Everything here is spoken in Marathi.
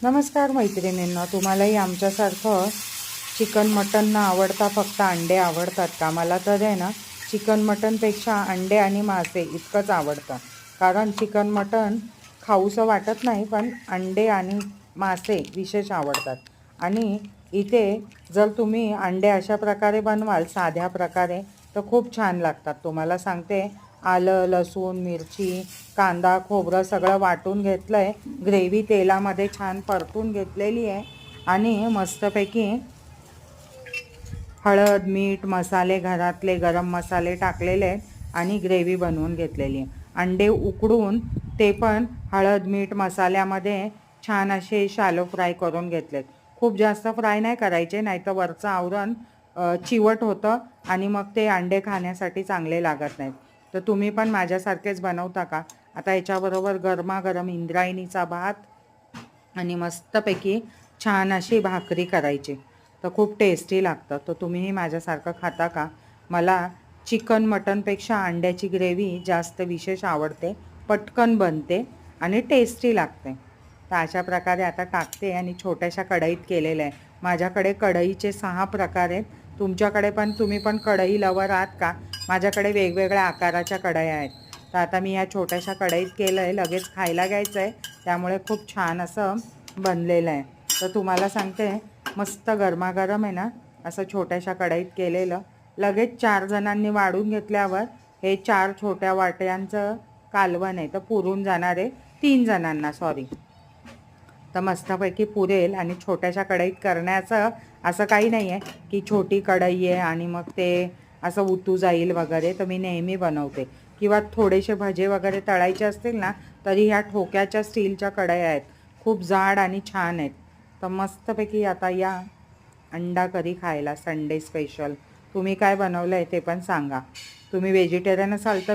नमस्कार मैत्रिणींनो, तुम्हालाही आमच्यासारखं चिकन मटन न आवडता फक्त अंडे आवडतात का? मला तर आहे ना, चिकन मटनपेक्षा अंडे आणि मासे इतकंच आवडतं. कारण चिकन मटन खाऊसं वाटत नाही, पण अंडे आणि मासे विशेष आवडतात. आणि इथे जर तुम्ही अंडे अशा प्रकारे बनवाल साध्या प्रकारे तर खूप छान लागतात. तुम्हाला सांगते, आलं, लसूण, मिरची, कांदा, खोबरं सगळं वाटून घेतलं आहे. ग्रेव्ही तेलामध्ये छान परतून घेतलेली आहे आणि मस्तपैकी हळद, मीठ, मसाले, घरातले गरम मसाले टाकलेले आहेत आणि ग्रेव्ही बनवून घेतलेली आहे. अंडे उकडून ते पण हळद, मीठ, मसाल्यामध्ये छान असे शॅलो फ्राय करून घेतलेत. खूप जास्त फ्राय नाही करायचे, नाहीतर वरचं आवरण चिवट होतं आणि मग ते अंडे खाण्यासाठी चांगले लागत नाहीत. तर तुम्ही पण माझ्यासारखेच बनवता का? आता याच्याबरोबर गरमागरम इंद्रायणीचा भात आणि मस्तपैकी छान अशी भाकरी करायची, तर खूप टेस्टी लागतं. तर तुम्हीही माझ्यासारखं खाता का? मला चिकन मटनपेक्षा अंड्याची ग्रेव्ही जास्त विशेष आवडते, पटकन बनते आणि टेस्टी लागते. तर अशा प्रकारे आता टाकते आणि छोट्याशा कढईत केलेलं आहे. माझ्याकडे कढईचे 6 प्रकार आहेत. तुमच्याकडे पण तुम्ही पण कढई लवर आहात का? माझ्याकडे वेगवेगळ्या आकाराच्या कढया आहेत. तर आता मी या छोट्याशा कढईत केलं आहे, लगेच खायला घ्यायचं आहे, त्यामुळे खूप छान असं बनलेलं आहे. तर तुम्हाला सांगते, मस्त गरमागरम आहे ना, असं छोट्याशा कढईत केलेलं. लगेच 4 जणांनी वाढून घेतल्यावर हे 4 छोट्या वाट्यांचं कालवण आहे, तर पुरून जाणार आहे 3 जणांना, सॉरी. तर मस्तपैकी पुरेल. आणि छोट्याशा कढईत करण्याचं असं काही नाही आहे की छोटी कढई आहे आणि मग ते असं उतू जाईल वगैरे. तर मी नेहमी बनवते, किंवा थोडेसे भजे वगैरे तळायचे असतील ना, तरी ह्या ठोक्याच्या स्टीलच्या कढया आहेत, खूप जाड आणि छान आहेत. तर मस्तपैकी आता या अंडा करी खायला, संडे स्पेशल. तुम्ही काय बनवलं आहे ते पण सांगा. तुम्ही व्हेजिटेरियन असाल तर